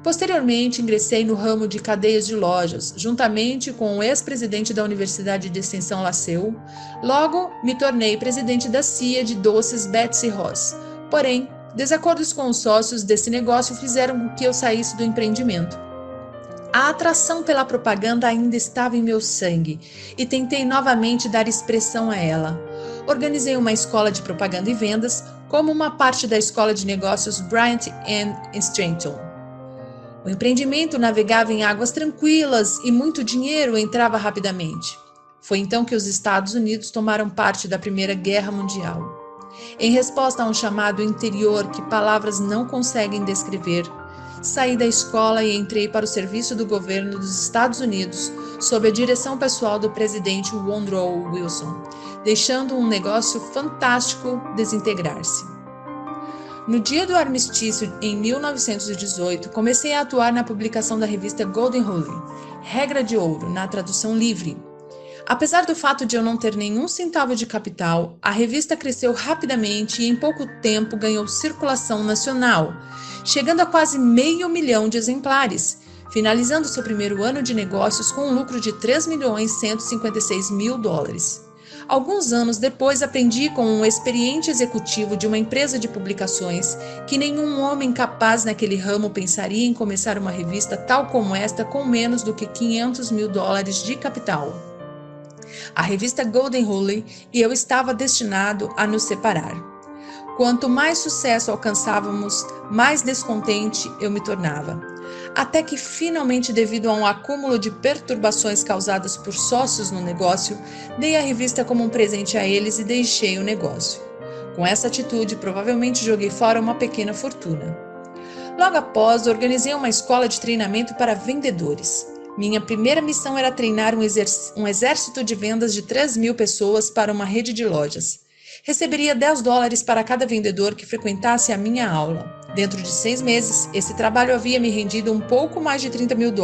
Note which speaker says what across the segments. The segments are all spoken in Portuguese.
Speaker 1: Posteriormente, ingressei no ramo de cadeias de lojas, juntamente com o ex-presidente da Universidade de Extensão LaSalle. Logo, me tornei presidente da CIA de doces Betsy Ross. Porém, desacordos com os sócios desse negócio fizeram com que eu saísse do empreendimento. A atração pela propaganda ainda estava em meu sangue e tentei novamente dar expressão a ela. Organizei uma escola de propaganda e vendas como uma parte da escola de negócios Bryant & Stratton. O empreendimento navegava em águas tranquilas e muito dinheiro entrava rapidamente. Foi então que os Estados Unidos tomaram parte da Primeira Guerra Mundial. Em resposta a um chamado interior que palavras não conseguem descrever, saí da escola e entrei para o serviço do governo dos Estados Unidos sob a direção pessoal do presidente Woodrow Wilson, deixando um negócio fantástico desintegrar-se. No dia do armistício, em 1918, comecei a atuar na publicação da revista Golden Rule, Regra de Ouro, na tradução livre. Apesar do fato de eu não ter nenhum centavo de capital, a revista cresceu rapidamente e em pouco tempo ganhou circulação nacional, chegando a quase 500 mil de exemplares, finalizando seu primeiro ano de negócios com um lucro de $3.156.000. Alguns anos depois, aprendi com um experiente executivo de uma empresa de publicações que nenhum homem capaz naquele ramo pensaria em começar uma revista tal como esta com menos do que $500 mil de capital. A revista Golden Rule e eu estava destinado a nos separar. Quanto mais sucesso alcançávamos, mais descontente eu me tornava. Até que finalmente, devido a um acúmulo de perturbações causadas por sócios no negócio, dei a revista como um presente a eles e deixei o negócio. Com essa atitude, provavelmente joguei fora uma pequena fortuna. Logo após, organizei uma escola de treinamento para vendedores. Minha primeira missão era treinar um exército de vendas de 3.000 pessoas para uma rede de lojas. Receberia $10 para cada vendedor que frequentasse a minha aula. Dentro de 6 meses, esse trabalho havia me rendido um pouco mais de $30 mil.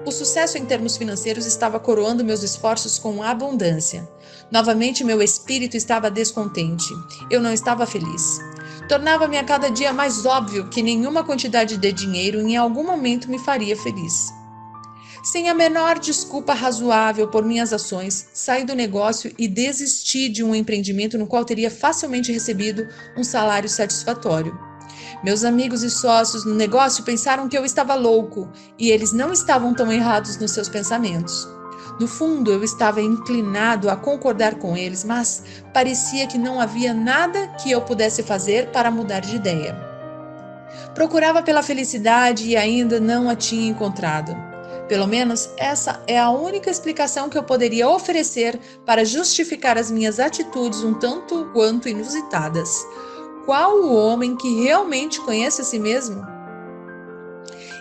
Speaker 1: O sucesso em termos financeiros estava coroando meus esforços com abundância. Novamente, meu espírito estava descontente. Eu não estava feliz. Tornava-me a cada dia mais óbvio que nenhuma quantidade de dinheiro em algum momento me faria feliz. Sem a menor desculpa razoável por minhas ações, saí do negócio e desisti de um empreendimento no qual teria facilmente recebido um salário satisfatório. Meus amigos e sócios no negócio pensaram que eu estava louco, e eles não estavam tão errados nos seus pensamentos. No fundo, eu estava inclinado a concordar com eles, mas parecia que não havia nada que eu pudesse fazer para mudar de ideia. Procurava pela felicidade e ainda não a tinha encontrado. Pelo menos essa é a única explicação que eu poderia oferecer para justificar as minhas atitudes um tanto quanto inusitadas. Qual o homem que realmente conhece a si mesmo?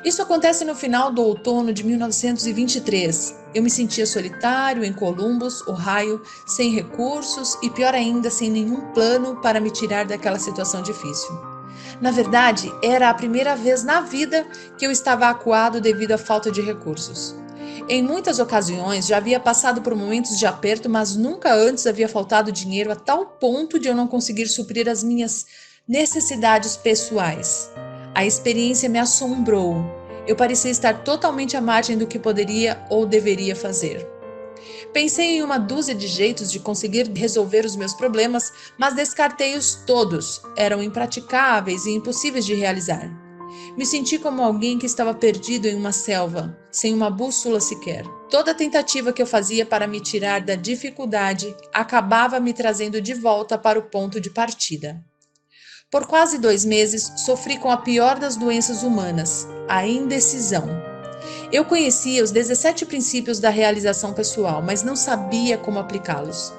Speaker 1: Isso acontece no final do outono de 1923. Eu me sentia solitário em Columbus, Ohio, sem recursos e, pior ainda, sem nenhum plano para me tirar daquela situação difícil. Na verdade, era a primeira vez na vida que eu estava acuado devido à falta de recursos. Em muitas ocasiões já havia passado por momentos de aperto, mas nunca antes havia faltado dinheiro a tal ponto de eu não conseguir suprir as minhas necessidades pessoais. A experiência me assombrou. Eu parecia estar totalmente à margem do que poderia ou deveria fazer. Pensei em uma dúzia de jeitos de conseguir resolver os meus problemas, mas descartei-os todos. Eram impraticáveis e impossíveis de realizar. Me senti como alguém que estava perdido em uma selva, sem uma bússola sequer. Toda tentativa que eu fazia para me tirar da dificuldade acabava me trazendo de volta para o ponto de partida. Por quase 2 meses, sofri com a pior das doenças humanas, a indecisão. Eu conhecia os 17 princípios da realização pessoal, mas não sabia como aplicá-los.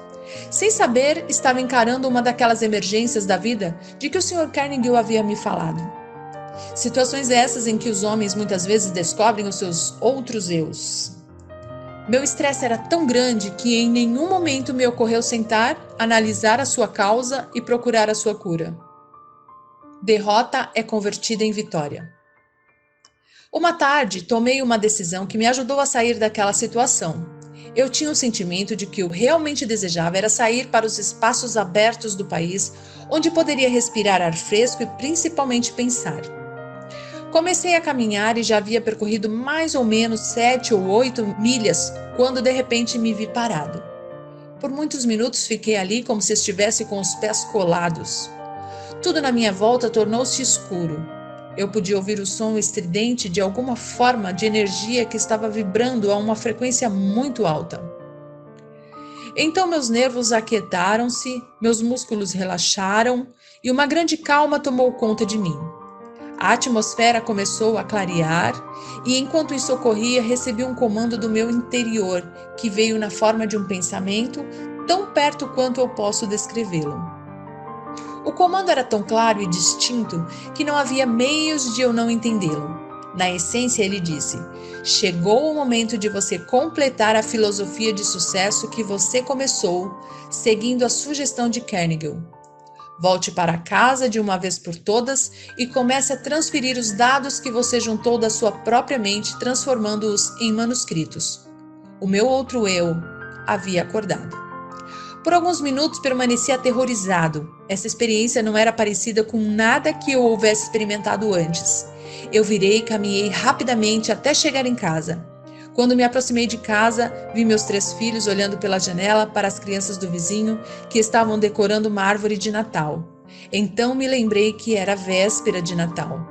Speaker 1: Sem saber, estava encarando uma daquelas emergências da vida de que o Sr. Carnegie havia me falado. Situações essas em que os homens muitas vezes descobrem os seus outros eus. Meu estresse era tão grande que em nenhum momento me ocorreu sentar, analisar a sua causa e procurar a sua cura. Derrota é convertida em vitória. Uma tarde, tomei uma decisão que me ajudou a sair daquela situação. Eu tinha o sentimento de que eu realmente desejava era sair para os espaços abertos do país, onde poderia respirar ar fresco e principalmente pensar. Comecei a caminhar e já havia percorrido mais ou menos 7 ou 8 milhas quando de repente me vi parado. Por muitos minutos fiquei ali como se estivesse com os pés colados. Tudo na minha volta tornou-se escuro. Eu podia ouvir o som estridente de alguma forma de energia que estava vibrando a uma frequência muito alta. Então meus nervos aquietaram-se, meus músculos relaxaram e uma grande calma tomou conta de mim. A atmosfera começou a clarear e enquanto isso ocorria recebi um comando do meu interior que veio na forma de um pensamento tão perto quanto eu posso descrevê-lo. O comando era tão claro e distinto que não havia meios de eu não entendê-lo. Na essência, ele disse: chegou o momento de você completar a filosofia de sucesso que você começou, seguindo a sugestão de Carnegie. Volte para casa de uma vez por todas e comece a transferir os dados que você juntou da sua própria mente, transformando-os em manuscritos. O meu outro eu havia acordado. Por alguns minutos permaneci aterrorizado. Essa experiência não era parecida com nada que eu houvesse experimentado antes. Eu virei e caminhei rapidamente até chegar em casa. Quando me aproximei de casa, vi meus 3 filhos olhando pela janela para as crianças do vizinho que estavam decorando uma árvore de Natal. Então me lembrei que era véspera de Natal.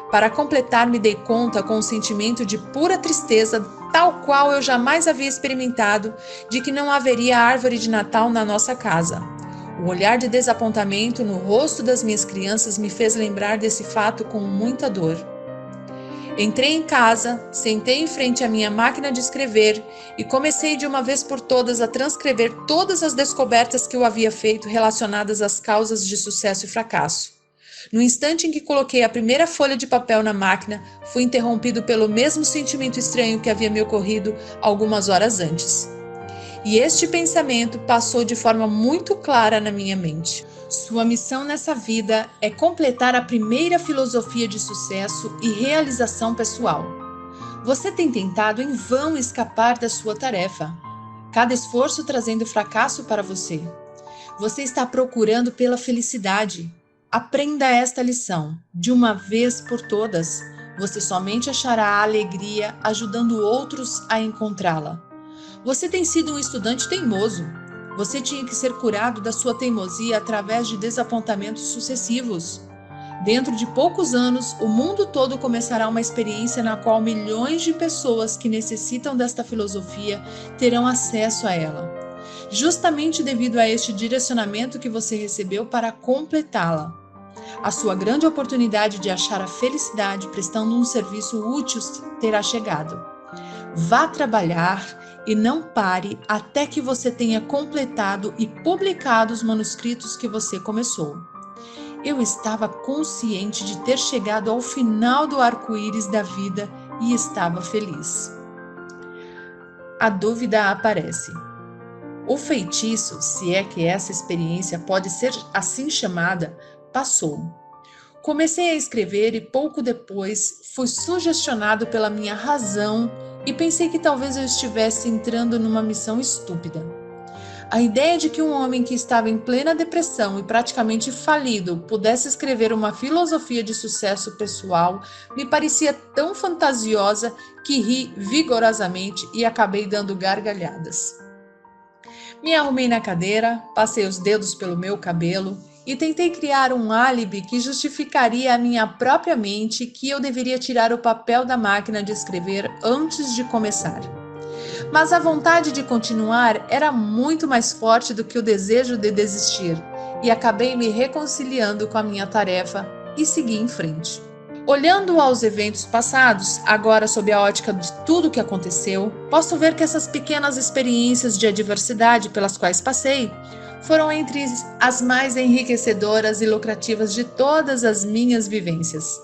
Speaker 1: Para completar, me dei conta com um sentimento de pura tristeza, tal qual eu jamais havia experimentado, de que não haveria árvore de Natal na nossa casa. O olhar de desapontamento no rosto das minhas crianças me fez lembrar desse fato com muita dor. Entrei em casa, sentei em frente à minha máquina de escrever e comecei de uma vez por todas a transcrever todas as descobertas que eu havia feito relacionadas às causas de sucesso e fracasso. No instante em que coloquei a primeira folha de papel na máquina, fui interrompido pelo mesmo sentimento estranho que havia me ocorrido algumas horas antes. E este pensamento passou de forma muito clara na minha mente. Sua missão nessa vida é completar a primeira filosofia de sucesso e realização pessoal. Você tem tentado em vão escapar da sua tarefa, cada esforço trazendo fracasso para você. Você está procurando pela felicidade. Aprenda esta lição, de uma vez por todas. Você somente achará a alegria ajudando outros a encontrá-la. Você tem sido um estudante teimoso. Você tinha que ser curado da sua teimosia através de desapontamentos sucessivos. Dentro de poucos anos, o mundo todo começará uma experiência na qual milhões de pessoas que necessitam desta filosofia terão acesso a ela, justamente devido a este direcionamento que você recebeu para completá-la. A sua grande oportunidade de achar a felicidade prestando um serviço útil terá chegado. Vá trabalhar e não pare até que você tenha completado e publicado os manuscritos que você começou. Eu estava consciente de ter chegado ao final do arco-íris da vida e estava feliz. A dúvida aparece. O feitiço, se é que essa experiência pode ser assim chamada, passou. Comecei a escrever e pouco depois fui sugestionado pela minha razão e pensei que talvez eu estivesse entrando numa missão estúpida. A ideia de que um homem que estava em plena depressão e praticamente falido pudesse escrever uma filosofia de sucesso pessoal me parecia tão fantasiosa que ri vigorosamente e acabei dando gargalhadas. Me arrumei na cadeira, passei os dedos pelo meu cabelo e tentei criar um álibi que justificaria à minha própria mente que eu deveria tirar o papel da máquina de escrever antes de começar. Mas a vontade de continuar era muito mais forte do que o desejo de desistir, e acabei me reconciliando com a minha tarefa e segui em frente. Olhando aos eventos passados, agora sob a ótica de tudo o que aconteceu, posso ver que essas pequenas experiências de adversidade pelas quais passei foram entre as mais enriquecedoras e lucrativas de todas as minhas vivências.